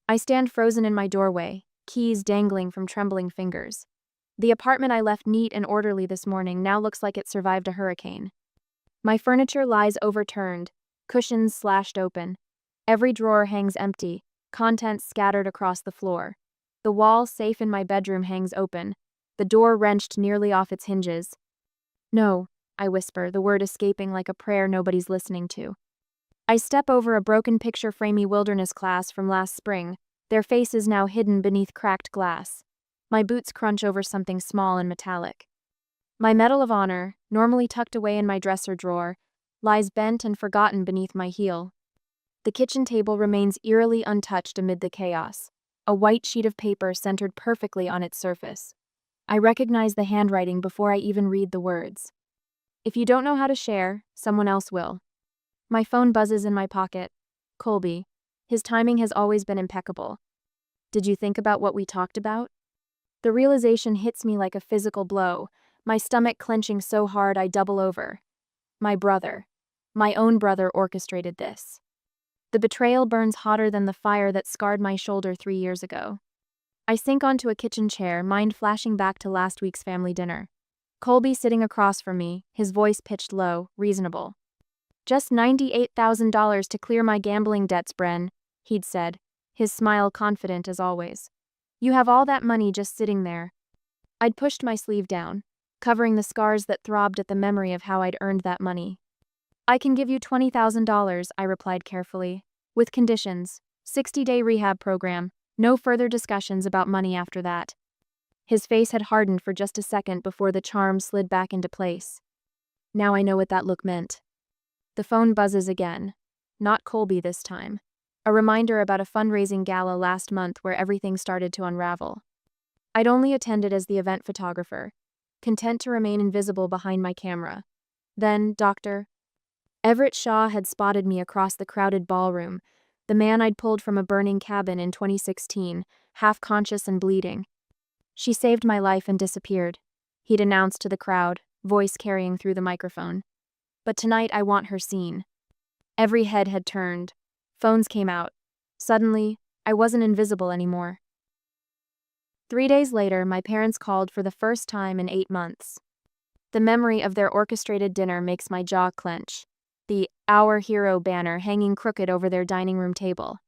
I stand frozen in my doorway, keys dangling from trembling fingers. The apartment I left neat and orderly this morning now looks like it survived a hurricane. My furniture lies overturned, cushions slashed open. Every drawer hangs empty, contents scattered across the floor. The wall safe in my bedroom hangs open, the door wrenched nearly off its hinges. No, I whisper, the word escaping like a prayer nobody's listening to. I step over a broken picture-framey wilderness class from last spring, their faces now hidden beneath cracked glass. My boots crunch over something small and metallic. My Medal of Honor, normally tucked away in my dresser drawer, lies bent and forgotten beneath my heel. The kitchen table remains eerily untouched amid the chaos, a white sheet of paper centered perfectly on its surface. I recognize the handwriting before I even read the words. If you don't know how to share, someone else will. My phone buzzes in my pocket. Colby. His timing has always been impeccable. Did you think about what we talked about? The realization hits me like a physical blow, my stomach clenching so hard I double over. My brother. My own brother orchestrated this. The betrayal burns hotter than the fire that scarred my shoulder 3 years ago. I sink onto a kitchen chair, mind flashing back to last week's family dinner. Colby sitting across from me, his voice pitched low, reasonable. "Just $98,000 to clear my gambling debts, Bren," he'd said, his smile confident as always. "You have all that money just sitting there." I'd pushed my sleeve down, covering the scars that throbbed at the memory of how I'd earned that money. "I can give you $20,000, I replied carefully. "With conditions. 60-day rehab program. No further discussions about money after that." His face had hardened for just a second before the charm slid back into place. Now I know what that look meant. The phone buzzes again. Not Colby this time. A reminder about a fundraising gala last month where everything started to unravel. I'd only attended as the event photographer, content to remain invisible behind my camera. Then, Dr. Everett Shaw had spotted me across the crowded ballroom, the man I'd pulled from a burning cabin in 2016, half conscious and bleeding. "She saved my life and disappeared," he'd announced to the crowd, voice carrying through the microphone. "But tonight I want her seen." Every head had turned. Phones came out. Suddenly, I wasn't invisible anymore. 3 days later, my parents called for the first time in 8 months. The memory of their orchestrated dinner makes my jaw clench. The "Our Hero" banner hanging crooked over their dining room table.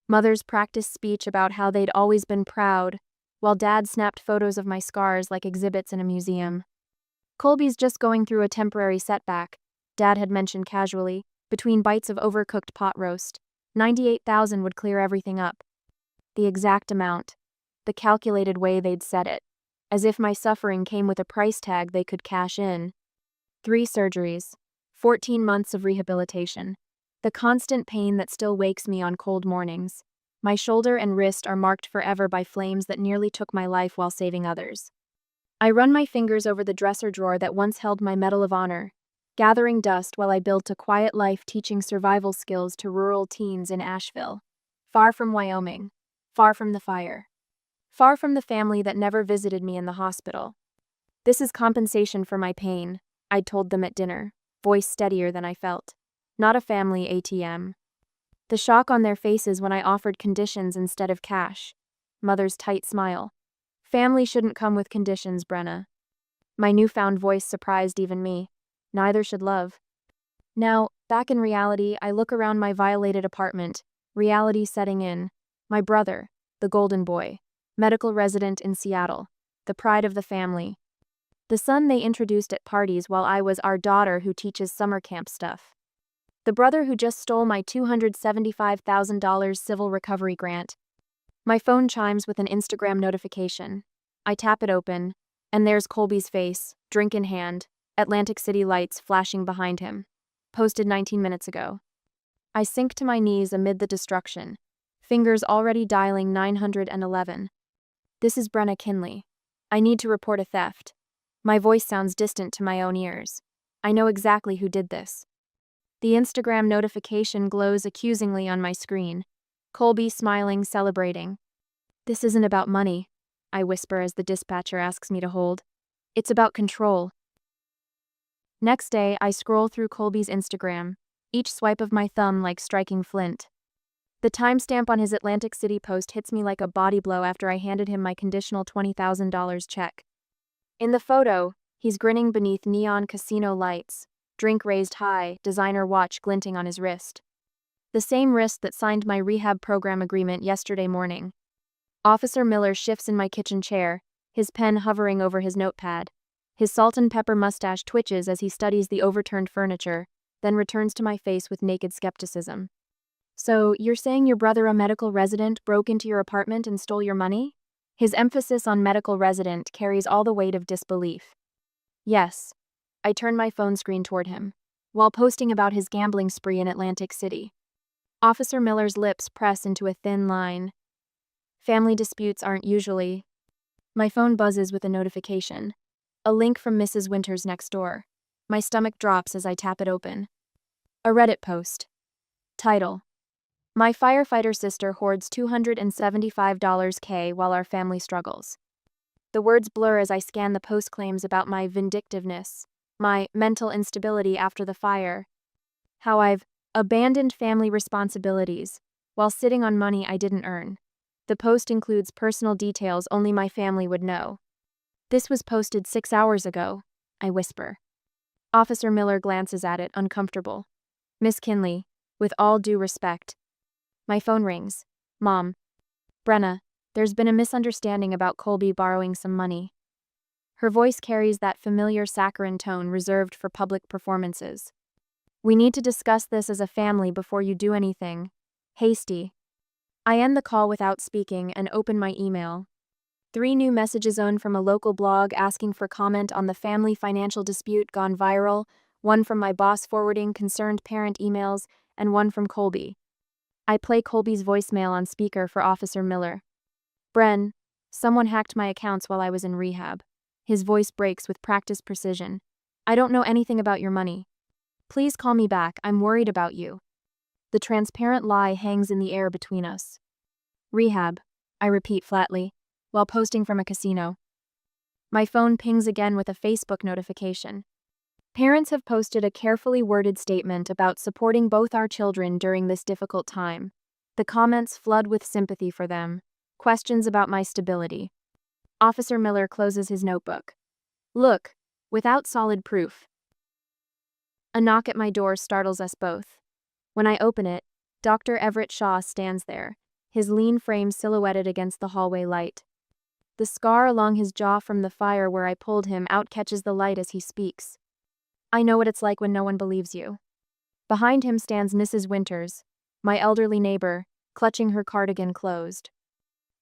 Mother's practiced speech about how they'd always been proud, while Dad snapped photos of my scars like exhibits in a museum. "Colby's just going through a temporary setback," Dad had mentioned casually, between bites of overcooked pot roast. 98,000 would clear everything up. The exact amount. The calculated way they'd said it. As if my suffering came with a price tag they could cash in. 3 surgeries. 14 months of rehabilitation. The constant pain that still wakes me on cold mornings. My shoulder and wrist are marked forever by flames that nearly took my life while saving others. I run my fingers over the dresser drawer that once held my Medal of Honor, gathering dust while I built a quiet life teaching survival skills to rural teens in Asheville. Far from Wyoming. Far from the fire. Far from the family that never visited me in the hospital. "This is compensation for my pain," I'd told them at dinner, voice steadier than I felt. Not a family ATM. The shock on their faces when I offered conditions instead of cash. Mother's tight smile. "Family shouldn't come with conditions, Brenna." My newfound voice surprised even me. Neither should love. Now, back in reality, I look around my violated apartment, reality setting in. My brother, the golden boy, medical resident in Seattle, the pride of the family. The son they introduced at parties while I was our daughter who teaches summer camp stuff. The brother who just stole my $275,000 civil recovery grant. My phone chimes with an Instagram notification. I tap it open, and there's Colby's face, drink in hand, Atlantic City lights flashing behind him. Posted 19 minutes ago. I sink to my knees amid the destruction, fingers already dialing 911. This is Brenna Kinley. I need to report a theft. My voice sounds distant to my own ears. I know exactly who did this. The Instagram notification glows accusingly on my screen. Colby smiling, celebrating. "This isn't about money," I whisper as the dispatcher asks me to hold. "It's about control." Next day, I scroll through Colby's Instagram, each swipe of my thumb like striking flint. The timestamp on his Atlantic City post hits me like a body blow after I handed him my conditional $20,000 check. In the photo, he's grinning beneath neon casino lights, drink raised high, designer watch glinting on his wrist. The same wrist that signed my rehab program agreement yesterday morning. Officer Miller shifts in my kitchen chair, his pen hovering over his notepad. His salt and pepper mustache twitches as he studies the overturned furniture, then returns to my face with naked skepticism. So, you're saying your brother, a medical resident, broke into your apartment and stole your money? His emphasis on medical resident carries all the weight of disbelief. Yes. I turn my phone screen toward him, while posting about his gambling spree in Atlantic City. Officer Miller's lips press into a thin line. Family disputes aren't usually. My phone buzzes with a notification. A link from Mrs. Winters next door. My stomach drops as I tap it open. A Reddit post. Title: My firefighter sister hoards $275K while our family struggles. The words blur as I scan the post claims about my vindictiveness, my mental instability after the fire, how I've abandoned family responsibilities while sitting on money I didn't earn. The post includes personal details only my family would know. This was posted 6 hours ago, I whisper. Officer Miller glances at it, uncomfortable. Miss Kinley, with all due respect. My phone rings. Mom. Brenna, there's been a misunderstanding about Colby borrowing some money. Her voice carries that familiar saccharine tone reserved for public performances. We need to discuss this as a family before you do anything hasty. I end the call without speaking and open my email. 3 new messages from a local blog asking for comment on the family financial dispute gone viral, one from my boss forwarding concerned parent emails, and one from Colby. I play Colby's voicemail on speaker for Officer Miller. Bren, someone hacked my accounts while I was in rehab. His voice breaks with practiced precision. I don't know anything about your money. Please call me back, I'm worried about you. The transparent lie hangs in the air between us. Rehab, I repeat flatly, while posting from a casino. My phone pings again with a Facebook notification. Parents have posted a carefully worded statement about supporting both our children during this difficult time. The comments flood with sympathy for them, questions about my stability. Officer Miller closes his notebook. Look, without solid proof. A knock at my door startles us both. When I open it, Dr. Everett Shaw stands there, his lean frame silhouetted against the hallway light. The scar along his jaw from the fire where I pulled him out catches the light as he speaks. I know what it's like when no one believes you. Behind him stands Mrs. Winters, my elderly neighbor, clutching her cardigan closed.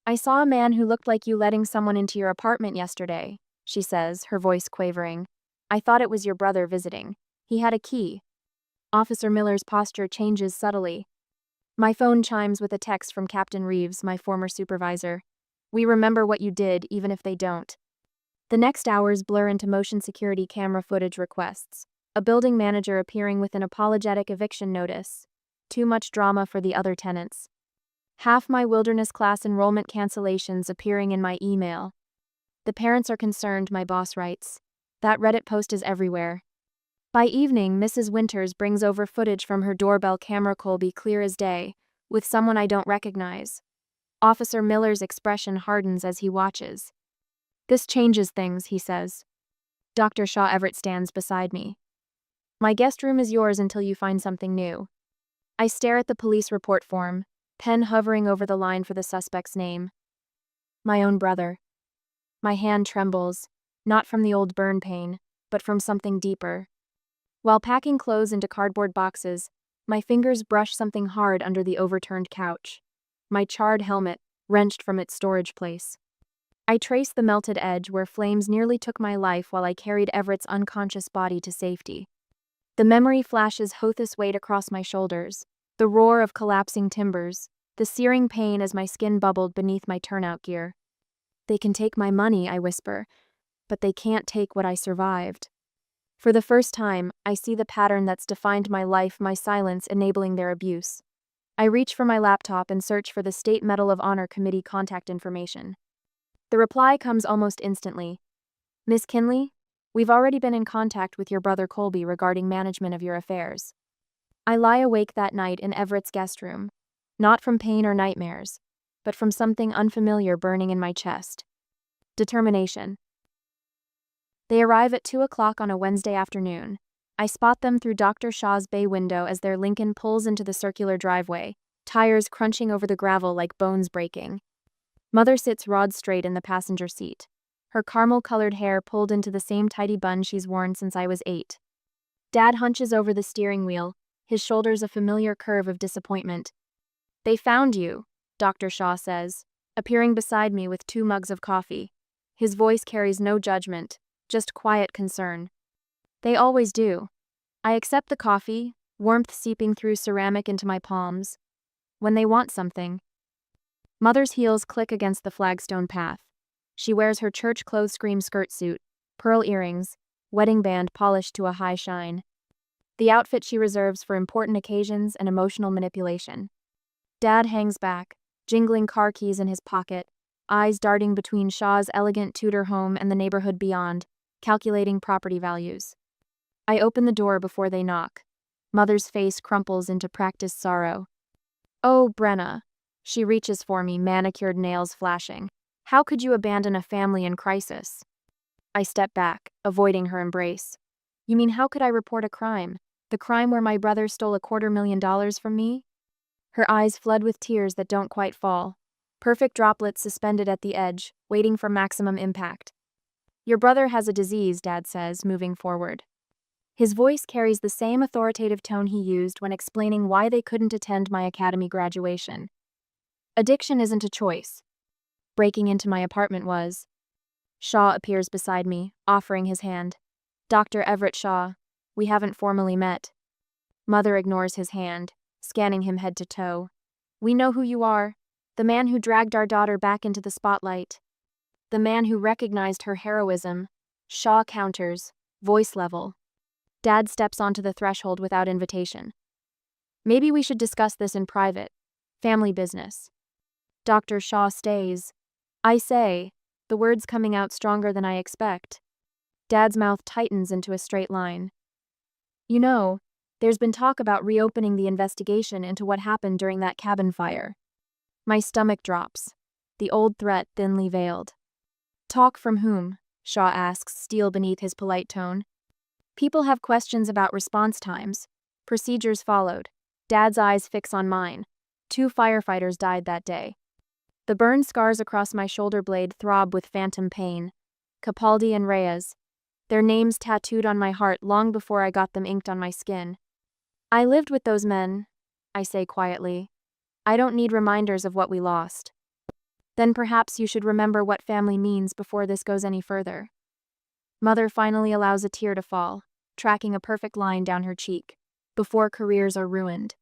I saw a man who looked like you letting someone into your apartment yesterday, she says, her voice quavering. I thought it was your brother visiting. He had a key. Officer Miller's posture changes subtly. My phone chimes with a text from Captain Reeves, my former supervisor. We remember what you did, even if they don't. The next hours blur into motion security camera footage requests, a building manager appearing with an apologetic eviction notice. Too much drama for the other tenants. Half my wilderness class enrollment cancellations appearing in my email. The parents are concerned, my boss writes. That Reddit post is everywhere. By evening, Mrs. Winters brings over footage from her doorbell camera, Colby clear as day, with someone I don't recognize. Officer Miller's expression hardens as he watches. This changes things, he says. Dr. Shaw Everett stands beside me. My guest room is yours until you find something new. I stare at the police report form, pen hovering over the line for the suspect's name. My own brother. My hand trembles, not from the old burn pain, but from something deeper. While packing clothes into cardboard boxes, my fingers brush something hard under the overturned couch. My charred helmet, wrenched from its storage place. I trace the melted edge where flames nearly took my life while I carried Everett's unconscious body to safety. The memory flashes Hothus weight across my shoulders, the roar of collapsing timbers, the searing pain as my skin bubbled beneath my turnout gear. They can take my money, I whisper, but they can't take what I survived. For the first time, I see the pattern that's defined my life, my silence enabling their abuse. I reach for my laptop and search for the State Medal of Honor Committee contact information. The reply comes almost instantly. Miss Kinley, we've already been in contact with your brother Colby regarding management of your affairs. I lie awake that night in Everett's guest room, Not from pain or nightmares, but from something unfamiliar burning in my chest. Determination. They arrive at 2 o'clock on a Wednesday afternoon. I spot them through Dr. Shaw's bay window as their Lincoln pulls into the circular driveway, tires crunching over the gravel like bones breaking. Mother sits rod straight in the passenger seat, her caramel-colored hair pulled into the same tidy bun she's worn since I was 8. Dad hunches over the steering wheel, his shoulders a familiar curve of disappointment. "They found you," Dr. Shaw says, appearing beside me with 2 mugs of coffee. His voice carries no judgment, just quiet concern. "They always do." I accept the coffee, warmth seeping through ceramic into my palms. "When they want something." Mother's heels click against the flagstone path. She wears her church clothes scream skirt suit, pearl earrings, wedding band polished to a high shine. The outfit she reserves for important occasions and emotional manipulation. Dad hangs back, jingling car keys in his pocket, eyes darting between Shaw's elegant Tudor home and the neighborhood beyond, calculating property values. I open the door before they knock. Mother's face crumples into practiced sorrow. "Oh, Brenna." She reaches for me, manicured nails flashing. "How could you abandon a family in crisis?" I step back, avoiding her embrace. "You mean how could I report a crime? The crime where my brother stole $250,000 from me?" Her eyes flood with tears that don't quite fall. Perfect droplets suspended at the edge, waiting for maximum impact. "Your brother has a disease," Dad says, moving forward. His voice carries the same authoritative tone he used when explaining why they couldn't attend my academy graduation. "Addiction isn't a choice." Breaking into my apartment was. Shaw appears beside me, offering his hand. "Dr. Everett Shaw. We haven't formally met." Mother ignores his hand, scanning him head to toe. "We know who you are. The man who dragged our daughter back into the spotlight. The man who recognized her heroism." Shaw counters, voice level. Dad steps onto the threshold without invitation. "Maybe we should discuss this in private. Family business." Dr. Shaw stays. I say, the words coming out stronger than I expect. Dad's mouth tightens into a straight line. "You know, there's been talk about reopening the investigation into what happened during that cabin fire." My stomach drops, the old threat thinly veiled. "Talk from whom?" Shaw asks, steel beneath his polite tone. "People have questions about response times. Procedures followed." Dad's eyes fix on mine. 2 firefighters died that day. The burn scars across my shoulder blade throb with phantom pain. Capaldi and Reyes. Their names tattooed on my heart long before I got them inked on my skin. "I lived with those men," I say quietly. "I don't need reminders of what we lost." "Then perhaps you should remember what family means before this goes any further." Mother finally allows a tear to fall, tracking a perfect line down her cheek. "Before careers are ruined."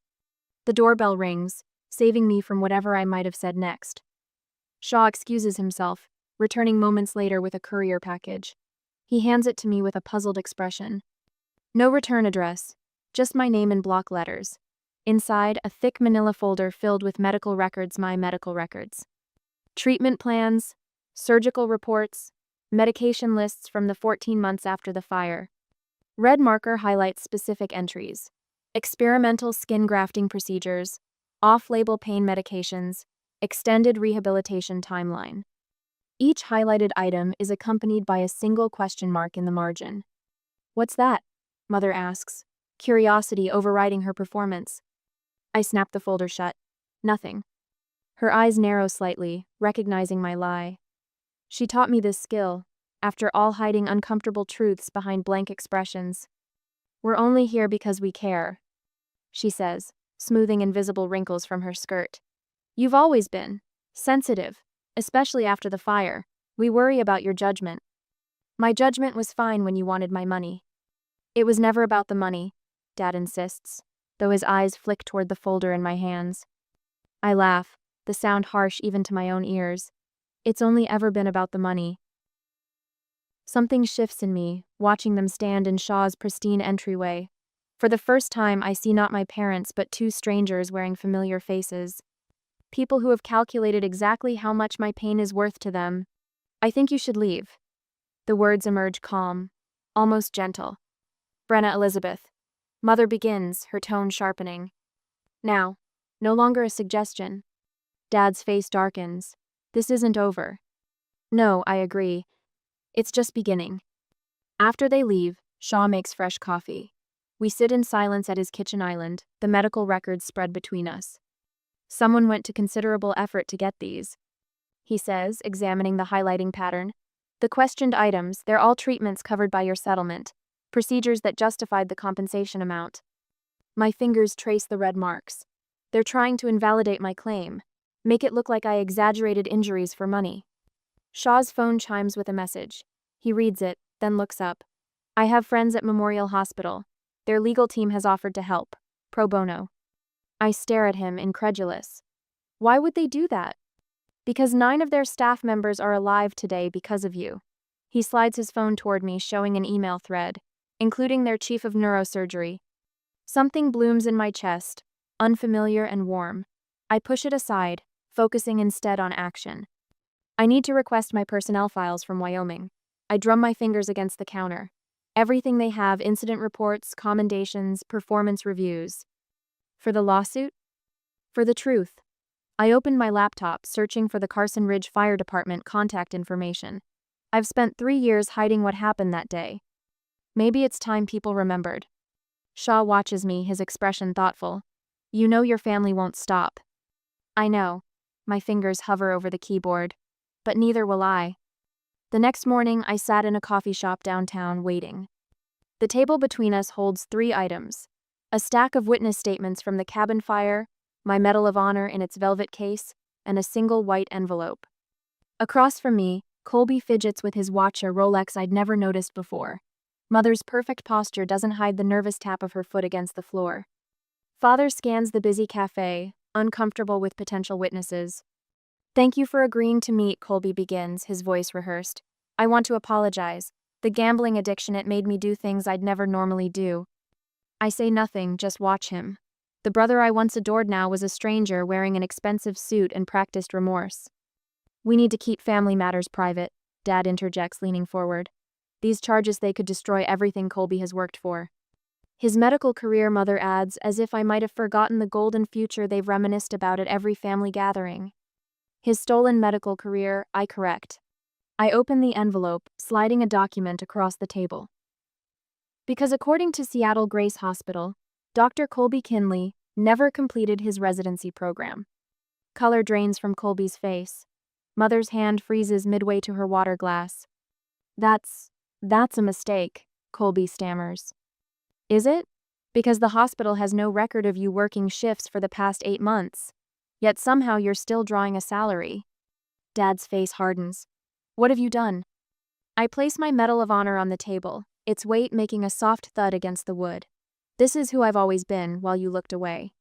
The doorbell rings, saving me from whatever I might have said next. Shaw excuses himself, returning moments later with a courier package. He hands it to me with a puzzled expression. No return address, just my name in block letters. Inside, a thick manila folder filled with medical records, my medical records. Treatment plans, surgical reports, medication lists from the 14 months after the fire. Red marker highlights specific entries. Experimental skin grafting procedures, off-label pain medications, extended rehabilitation timeline. Each highlighted item is accompanied by a single question mark in the margin. "What's that?" Mother asks, curiosity overriding her performance. I snap the folder shut. "Nothing." Her eyes narrow slightly, recognizing my lie. She taught me this skill, after all hiding uncomfortable truths behind blank expressions. "We're only here because we care," she says, smoothing invisible wrinkles from her skirt. "You've always been sensitive, especially after the fire. We worry about your judgment." "My judgment was fine when you wanted my money." "It was never about the money," Dad insists, though his eyes flick toward the folder in my hands. I laugh, the sound harsh even to my own ears. "It's only ever been about the money." Something shifts in me, watching them stand in Shaw's pristine entryway. For the first time, I see not my parents but 2 strangers wearing familiar faces. People who have calculated exactly how much my pain is worth to them. "I think you should leave." The words emerge calm, almost gentle. "Brenna Elizabeth." Mother begins, her tone sharpening. "Now, No longer a suggestion. Dad's face darkens. This isn't over. No, I agree. It's just beginning. After they leave, Shaw makes fresh coffee. We sit in silence at his kitchen island, the medical records spread between us. Someone went to considerable effort to get these, he says, examining the highlighting pattern. The questioned items, they're all treatments covered by your settlement, procedures that justified the compensation amount. My fingers trace the red marks. They're trying to invalidate my claim, make it look like I exaggerated injuries for money. Shaw's phone chimes with a message. He reads it, then looks up. I have friends at Memorial Hospital. Their legal team has offered to help. Pro bono. I stare at him, incredulous. Why would they do that? Because 9 of their staff members are alive today because of you. He slides his phone toward me, showing an email thread, including their chief of neurosurgery. Something blooms in my chest, unfamiliar and warm. I push it aside, focusing instead on action. I need to request my personnel files from Wyoming. I drum my fingers against the counter. Everything they have: incident reports, commendations, performance reviews. For the lawsuit? For the truth. I opened my laptop, searching for the Carson Ridge Fire Department contact information. I've spent 3 years hiding what happened that day. Maybe it's time people remembered. Shaw watches me, his expression thoughtful. You know your family won't stop. I know. My fingers hover over the keyboard. But neither will I. The next morning, I sat in a coffee shop downtown, waiting. The table between us holds 3 items. A stack of witness statements from the cabin fire, my Medal of Honor in its velvet case, and a single white envelope. Across from me, Colby fidgets with his watch, a Rolex I'd never noticed before. Mother's perfect posture doesn't hide the nervous tap of her foot against the floor. Father scans the busy cafe, uncomfortable with potential witnesses. Thank you for agreeing to meet, Colby begins, his voice rehearsed. I want to apologize. The gambling addiction, it made me do things I'd never normally do. I say nothing, just watch him. The brother I once adored now was a stranger wearing an expensive suit and practiced remorse. We need to keep family matters private, Dad interjects, leaning forward. These charges, they could destroy everything Colby has worked for. His medical career, Mother adds, as if I might have forgotten the golden future they've reminisced about at every family gathering. His stolen medical career, I correct. I open the envelope, sliding a document across the table. Because according to Seattle Grace Hospital, Dr. Colby Kinley never completed his residency program. Color drains from Colby's face. Mother's hand freezes midway to her water glass. That's a mistake, Colby stammers. Is it? Because the hospital has no record of you working shifts for the past 8 months. Yet somehow you're still drawing a salary. Dad's face hardens. What have you done? I place my Medal of Honor on the table, its weight making a soft thud against the wood. This is who I've always been, while you looked away.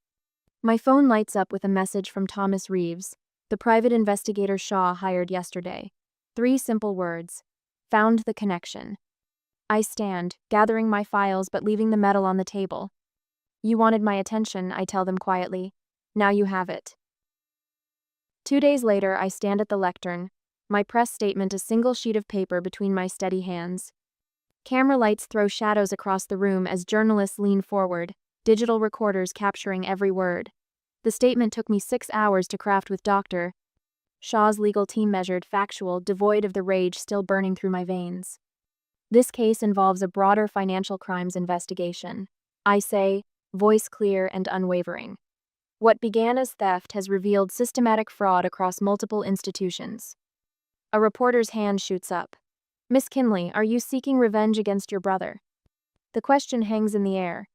My phone lights up with a message from Thomas Reeves, the private investigator Shaw hired yesterday. 3 simple words. Found the connection. I stand, gathering my files but leaving the medal on the table. You wanted my attention, I tell them quietly. Now you have it. 2 days later, I stand at the lectern, my press statement a single sheet of paper between my steady hands. Camera lights throw shadows across the room as journalists lean forward, digital recorders capturing every word. The statement took me 6 hours to craft with Dr. Shaw's legal team, measured, factual, devoid of the rage still burning through my veins. This case involves a broader financial crimes investigation. I say, voice clear and unwavering. What began as theft has revealed systematic fraud across multiple institutions. A reporter's hand shoots up. Miss Kinley, are you seeking revenge against your brother? The question hangs in the air.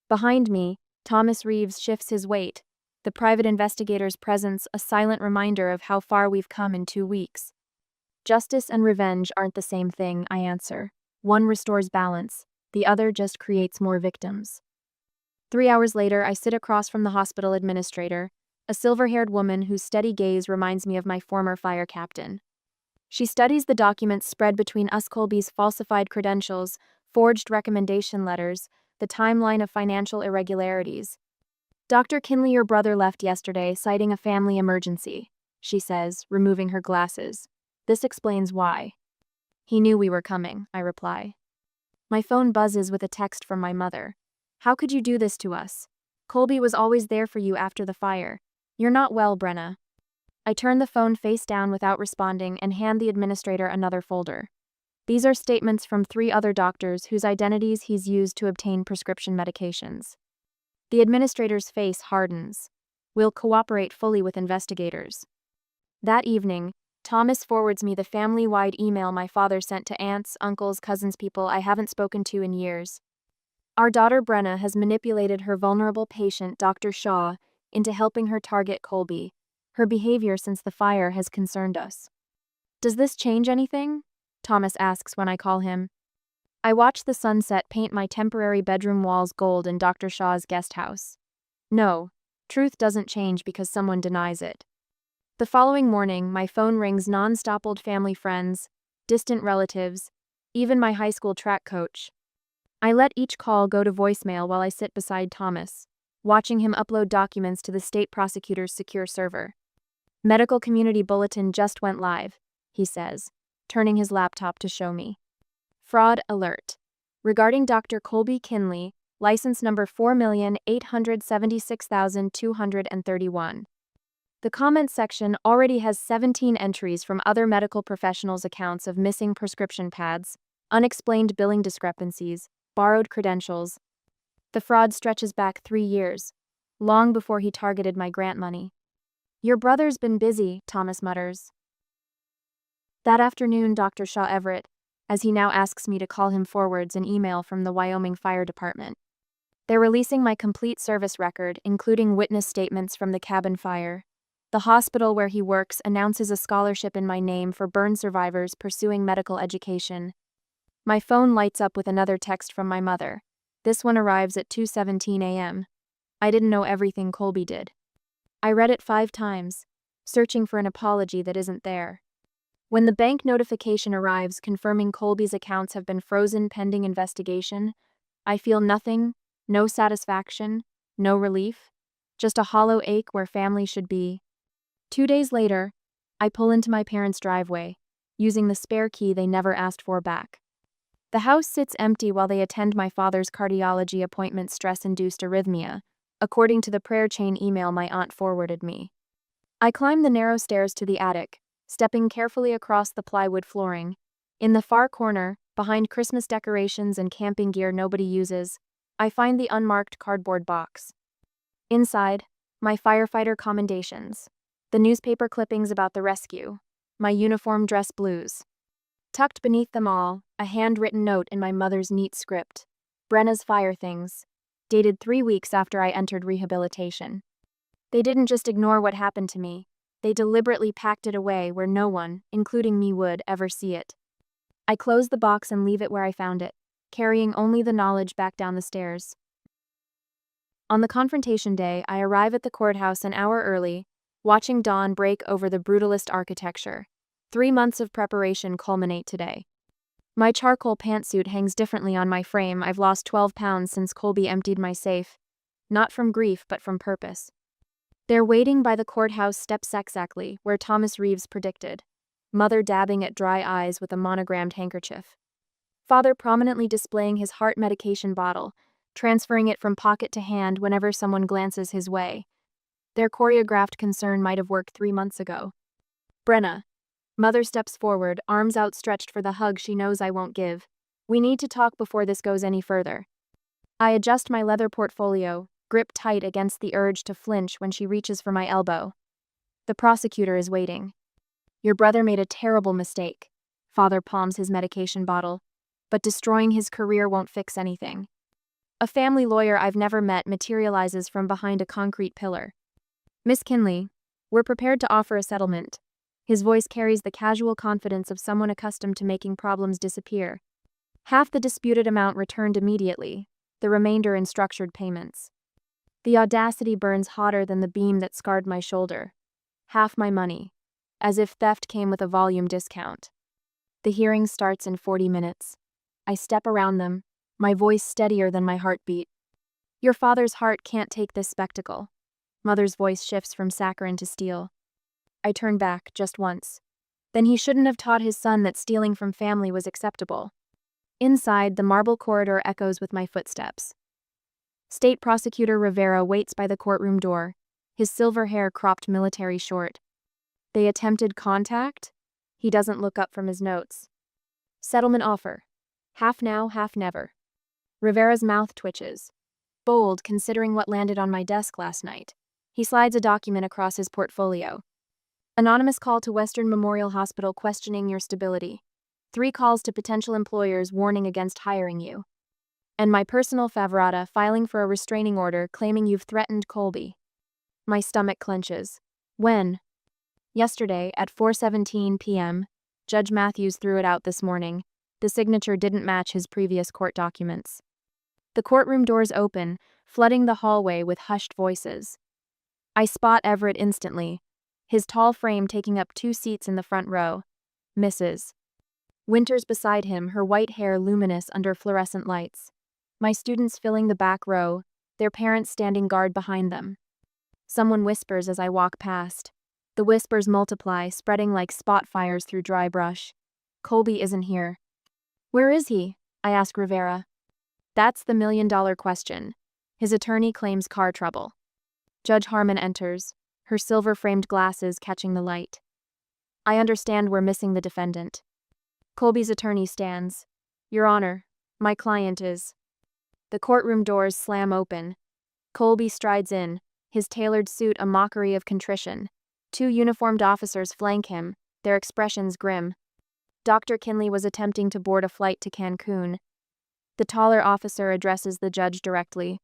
Behind me, Thomas Reeves shifts his weight, the private investigator's presence a silent reminder of how far we've come in 2 weeks. Justice and revenge aren't the same thing, I answer. One restores balance, the other just creates more victims. 3 hours later, I sit across from the hospital administrator, a silver-haired woman whose steady gaze reminds me of my former fire captain. She studies the documents spread between us, Colby's falsified credentials, forged recommendation letters, the timeline of financial irregularities. Dr. Kinley, your brother left yesterday, citing a family emergency, she says, removing her glasses. This explains why. He knew we were coming, I reply. My phone buzzes with a text from my mother. How could you do this to us? Colby was always there for you after the fire. You're not well, Brenna. I turn the phone face down without responding and hand the administrator another folder. These are statements from 3 other doctors whose identities he's used to obtain prescription medications. The administrator's face hardens. We'll cooperate fully with investigators. That evening, Thomas forwards me the family-wide email my father sent to aunts, uncles, cousins, people I haven't spoken to in years. Our daughter Brenna has manipulated her vulnerable patient, Dr. Shaw, into helping her target Colby. Her behavior since the fire has concerned us. Does this change anything? Thomas asks when I call him. I watch the sunset paint my temporary bedroom walls gold in Dr. Shaw's guest house. No, truth doesn't change because someone denies it. The following morning, my phone rings non-stop. Old family friends, distant relatives, even my high school track coach. I let each call go to voicemail while I sit beside Thomas, watching him upload documents to the state prosecutor's secure server. Medical Community Bulletin just went live, he says, turning his laptop to show me. Fraud alert. Regarding Dr. Colby Kinley, license number 4,876,231. The comments section already has 17 entries from other medical professionals' accounts of missing prescription pads, unexplained billing discrepancies, borrowed credentials. The fraud stretches back 3 years, long before he targeted my grant money. Your brother's been busy, Thomas mutters. That afternoon, Dr. Shaw Everett, as he now asks me to call him, forwards an email from the Wyoming Fire Department. They're releasing my complete service record, including witness statements from the cabin fire. The hospital where he works announces a scholarship in my name for burn survivors pursuing medical education. My phone lights up with another text from my mother. This one arrives at 2:17 a.m. I didn't know everything Colby did. I read it 5 times, searching for an apology that isn't there. When the bank notification arrives confirming Colby's accounts have been frozen pending investigation, I feel nothing, no satisfaction, no relief, just a hollow ache where family should be. 2 days later, I pull into my parents' driveway, using the spare key they never asked for back. The house sits empty while they attend my father's cardiology appointment, stress-induced arrhythmia, according to the prayer chain email my aunt forwarded me. I climb the narrow stairs to the attic, stepping carefully across the plywood flooring. In the far corner, behind Christmas decorations and camping gear nobody uses, I find the unmarked cardboard box. Inside, my firefighter commendations, the newspaper clippings about the rescue, my uniform dress blues. Tucked beneath them all, a handwritten note in my mother's neat script. Brenna's fire things, dated 3 weeks after I entered rehabilitation. They didn't just ignore what happened to me, they deliberately packed it away where no one, including me, would ever see it. I close the box and leave it where I found it, carrying only the knowledge back down the stairs. On the confrontation day, I arrive at the courthouse an hour early, watching dawn break over the brutalist architecture. 3 months of preparation culminate today. My charcoal pantsuit hangs differently on my frame. I've lost 12 pounds since Colby emptied my safe. Not from grief, but from purpose. They're waiting by the courthouse steps exactly where Thomas Reeves predicted. Mother dabbing at dry eyes with a monogrammed handkerchief. Father prominently displaying his heart medication bottle, transferring it from pocket to hand whenever someone glances his way. Their choreographed concern might have worked 3 months ago. Brenna. Mother steps forward, arms outstretched for the hug she knows I won't give. We need to talk before this goes any further. I adjust my leather portfolio, grip tight against the urge to flinch when she reaches for my elbow. The prosecutor is waiting. Your brother made a terrible mistake. Father palms his medication bottle, but destroying his career won't fix anything. A family lawyer I've never met materializes from behind a concrete pillar. Miss Kinley, we're prepared to offer a settlement. His voice carries the casual confidence of someone accustomed to making problems disappear. Half the disputed amount returned immediately, the remainder in structured payments. The audacity burns hotter than the beam that scarred my shoulder. Half my money, as if theft came with a volume discount. The hearing starts in 40 minutes. I step around them, my voice steadier than my heartbeat. Your father's heart can't take this spectacle. Mother's voice shifts from saccharine to steel. I turn back just once. Then he shouldn't have taught his son that stealing from family was acceptable. Inside, the marble corridor echoes with my footsteps. State Prosecutor Rivera waits by the courtroom door, his silver hair cropped military short. They attempted contact? He doesn't look up from his notes. Settlement offer. Half now, half never. Rivera's mouth twitches. Bold, considering what landed on my desk last night. He slides a document across his portfolio. Anonymous call to Western Memorial Hospital questioning your stability. 3 calls to potential employers warning against hiring you. And my personal favorata filing for a restraining order claiming you've threatened Colby. My stomach clenches. When? Yesterday, at 4:17 p.m., Judge Matthews threw it out this morning. The signature didn't match his previous court documents. The courtroom doors open, flooding the hallway with hushed voices. I spot Everett instantly, his tall frame taking up 2 seats in the front row. Mrs. Winters beside him, her white hair luminous under fluorescent lights. My students filling the back row, their parents standing guard behind them. Someone whispers as I walk past. The whispers multiply, spreading like spot fires through dry brush. Colby isn't here. Where is he? I ask Rivera. That's the million-dollar question. His attorney claims car trouble. Judge Harmon enters, her silver-framed glasses catching the light. I understand we're missing the defendant. Colby's attorney stands. Your Honor, my client is. The courtroom doors slam open. Colby strides in, his tailored suit a mockery of contrition. 2 uniformed officers flank him, their expressions grim. Dr. Kinley was attempting to board a flight to Cancun. The taller officer addresses the judge directly.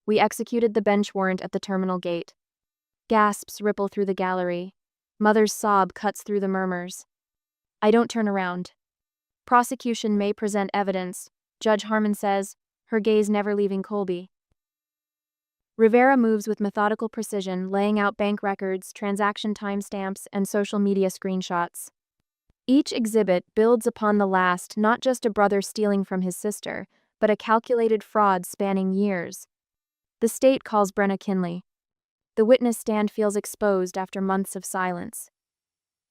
We executed the bench warrant at the terminal gate. Gasps ripple through the gallery. Mother's sob cuts through the murmurs. I don't turn around. Prosecution may present evidence, Judge Harmon says, her gaze never leaving Colby. Rivera moves with methodical precision, laying out bank records, transaction timestamps, and social media screenshots. Each exhibit builds upon the last, not just a brother stealing from his sister, but a calculated fraud spanning years. The state calls Brenna Kinley. The witness stand feels exposed after months of silence.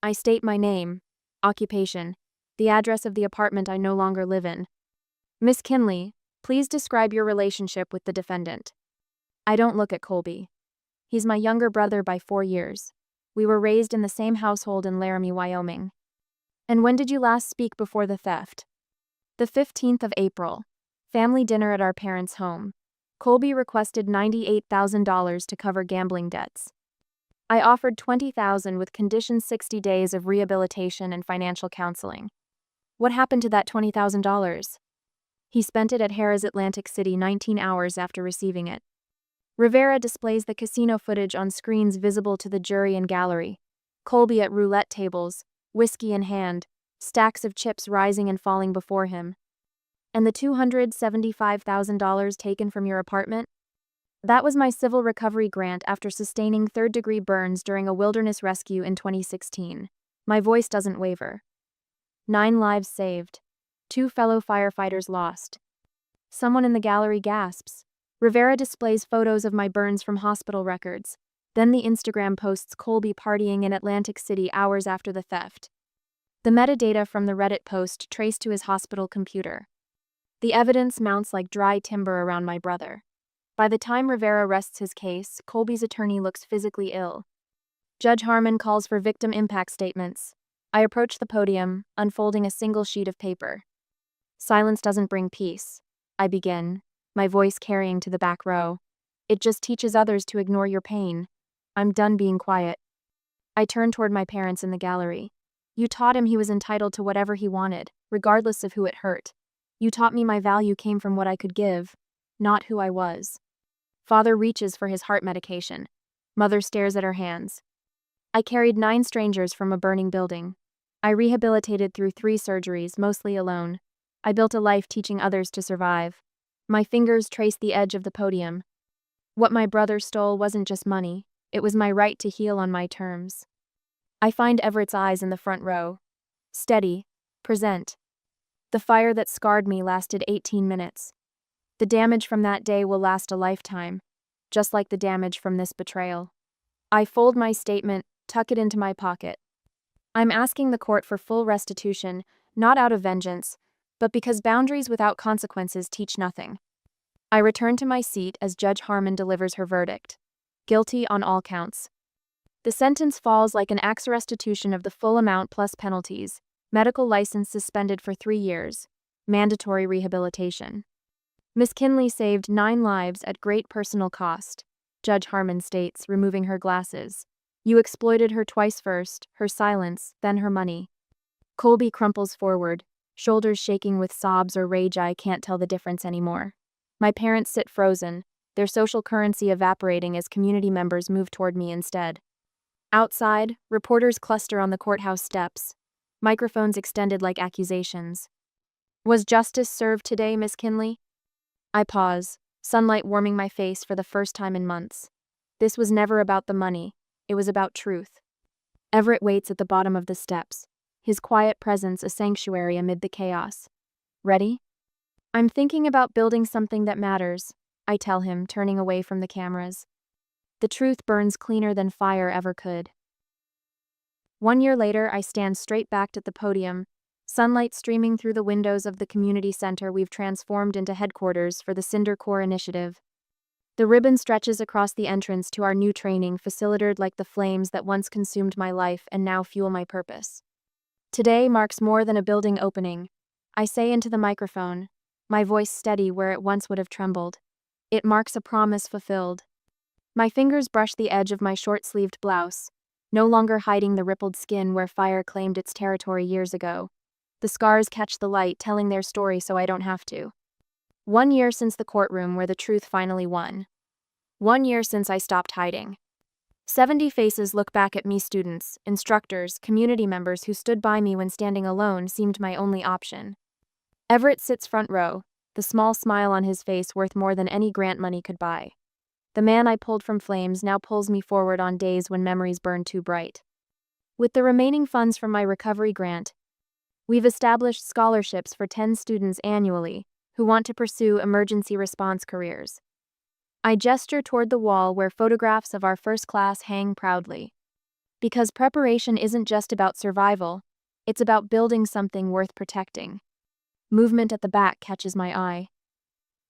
I state my name, occupation, the address of the apartment I no longer live in. Miss Kinley, please describe your relationship with the defendant. I don't look at Colby. He's my younger brother by 4 years. We were raised in the same household in Laramie, Wyoming. And when did you last speak before the theft? The 15th of April. Family dinner at our parents' home. Colby requested $98,000 to cover gambling debts. I offered $20,000 with conditioned 60 days of rehabilitation and financial counseling. What happened to that $20,000? He spent it at Harrah's Atlantic City 19 hours after receiving it. Rivera displays the casino footage on screens visible to the jury and gallery. Colby at roulette tables, whiskey in hand, stacks of chips rising and falling before him. And the $275,000 taken from your apartment? That was my civil recovery grant after sustaining 3rd-degree burns during a wilderness rescue in 2016. My voice doesn't waver. 9 lives saved. 2 fellow firefighters lost. Someone in the gallery gasps. Rivera displays photos of my burns from hospital records. Then the Instagram posts Colby partying in Atlantic City hours after the theft. The metadata from the Reddit post traced to his hospital computer. The evidence mounts like dry timber around my brother. By the time Rivera rests his case, Colby's attorney looks physically ill. Judge Harmon calls for victim impact statements. I approach the podium, unfolding a single sheet of paper. Silence doesn't bring peace. I begin, my voice carrying to the back row. It just teaches others to ignore your pain. I'm done being quiet. I turn toward my parents in the gallery. You taught him he was entitled to whatever he wanted, regardless of who it hurt. You taught me my value came from what I could give, not who I was. Father reaches for his heart medication. Mother stares at her hands. I carried 9 strangers from a burning building. I rehabilitated through 3 surgeries, mostly alone. I built a life teaching others to survive. My fingers traced the edge of the podium. What my brother stole wasn't just money, it was my right to heal on my terms. I find Everett's eyes in the front row. Steady. Present. The fire that scarred me lasted 18 minutes. The damage from that day will last a lifetime, just like the damage from this betrayal. I fold my statement, tuck it into my pocket. I'm asking the court for full restitution, not out of vengeance, but because boundaries without consequences teach nothing. I return to my seat as Judge Harmon delivers her verdict. Guilty on all counts. The sentence falls like an axe restitution of the full amount plus penalties, medical license suspended for 3 years, mandatory rehabilitation. Miss Kinley saved 9 lives at great personal cost, Judge Harmon states, removing her glasses. You exploited her twice first, her silence, then her money. Colby crumples forward, shoulders shaking with sobs or rage. I can't tell the difference anymore. My parents sit frozen, their social currency evaporating as community members move toward me instead. Outside, reporters cluster on the courthouse steps, microphones extended like accusations. Was justice served today, Miss Kinley? I pause, sunlight warming my face for the first time in months. This was never about the money, it was about truth. Everett waits at the bottom of the steps, his quiet presence a sanctuary amid the chaos. Ready? I'm thinking about building something that matters, I tell him, turning away from the cameras. The truth burns cleaner than fire ever could. 1 year later, I stand straight-backed at the podium, sunlight streaming through the windows of the community center we've transformed into headquarters for the Cinder Corps initiative. The ribbon stretches across the entrance to our new training facility like the flames that once consumed my life and now fuel my purpose. Today marks more than a building opening, I say into the microphone, my voice steady where it once would have trembled. It marks a promise fulfilled. My fingers brush the edge of my short-sleeved blouse, no longer hiding the rippled skin where fire claimed its territory years ago. The scars catch the light, telling their story so I don't have to. 1 year since the courtroom where the truth finally won. 1 year since I stopped hiding. 70 faces look back at me, students, instructors, community members who stood by me when standing alone seemed my only option. Everett sits front row, the small smile on his face worth more than any grant money could buy. The man I pulled from flames now pulls me forward on days when memories burn too bright. With the remaining funds from my recovery grant, we've established scholarships for 10 students annually who want to pursue emergency response careers. I gesture toward the wall where photographs of our first class hang proudly. Because preparation isn't just about survival, it's about building something worth protecting. Movement at the back catches my eye.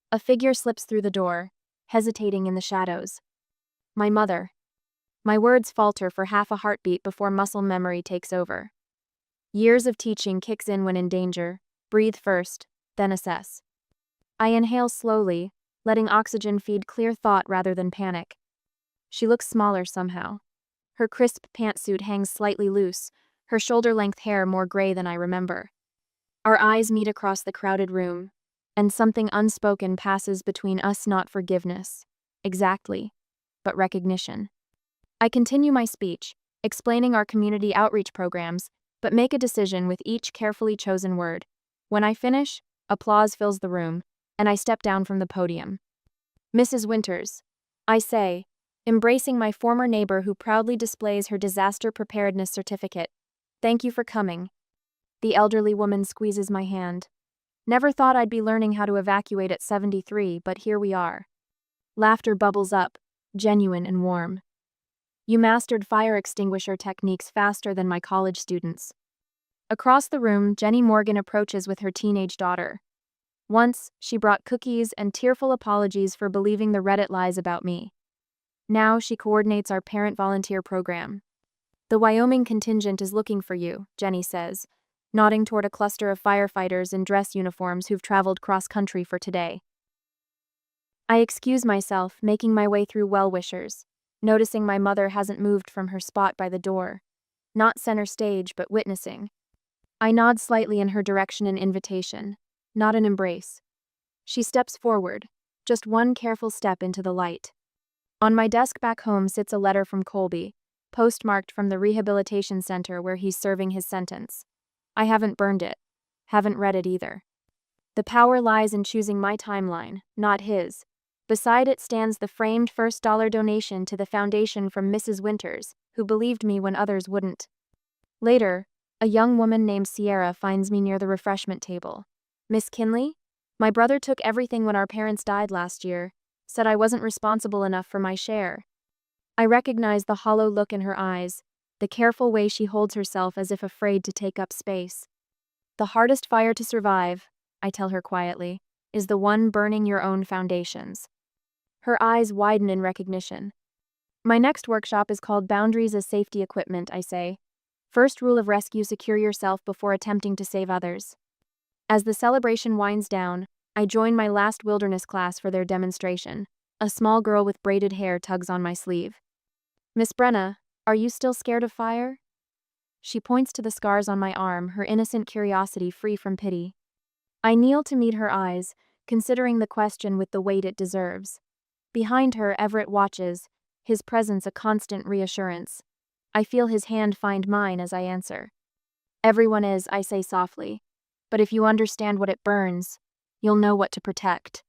A figure slips through the door, hesitating in the shadows. My mother. My words falter for half a heartbeat before muscle memory takes over. Years of teaching kicks in when in danger. Breathe first, then assess. I inhale slowly, letting oxygen feed clear thought rather than panic. She looks smaller somehow. Her crisp pantsuit hangs slightly loose, her shoulder-length hair more gray than I remember. Our eyes meet across the crowded room, and something unspoken passes between us, not forgiveness, exactly, but recognition. I continue my speech, explaining our community outreach programs, but make a decision with each carefully chosen word. When I finish, applause fills the room, and I step down from the podium. Mrs. Winters, I say, embracing my former neighbor who proudly displays her disaster preparedness certificate. Thank you for coming. The elderly woman squeezes my hand. Never thought I'd be learning how to evacuate at 73, but here we are. Laughter bubbles up, genuine and warm. You mastered fire extinguisher techniques faster than my college students. Across the room, Jenny Morgan approaches with her teenage daughter. Once, she brought cookies and tearful apologies for believing the Reddit lies about me. Now she coordinates our parent volunteer program. The Wyoming contingent is looking for you, Jenny says, nodding toward a cluster of firefighters in dress uniforms who've traveled cross-country for today. I excuse myself, making my way through well-wishers, noticing my mother hasn't moved from her spot by the door. Not center stage, but witnessing. I nod slightly in her direction in invitation, not an embrace. She steps forward, just one careful step into the light. On my desk back home sits a letter from Colby, postmarked from the rehabilitation center where he's serving his sentence. I haven't burned it. Haven't read it either. The power lies in choosing my timeline, not his. Beside it stands the framed $1 donation to the foundation from Mrs. Winters, who believed me when others wouldn't. Later, a young woman named Sierra finds me near the refreshment table. Miss Kinley? My brother took everything when our parents died last year, said I wasn't responsible enough for my share. I recognize the hollow look in her eyes, the careful way she holds herself as if afraid to take up space. The hardest fire to survive, I tell her quietly, is the one burning your own foundations. Her eyes widen in recognition. My next workshop is called Boundaries as Safety Equipment, I say. First rule of rescue: secure yourself before attempting to save others. As the celebration winds down, I join my last wilderness class for their demonstration. A small girl with braided hair tugs on my sleeve. Miss Brenna, are you still scared of fire? She points to the scars on my arm, her innocent curiosity free from pity. I kneel to meet her eyes, considering the question with the weight it deserves. Behind her, Everett watches, his presence a constant reassurance. I feel his hand find mine as I answer. Everyone is, I say softly. But if you understand what it burns, you'll know what to protect.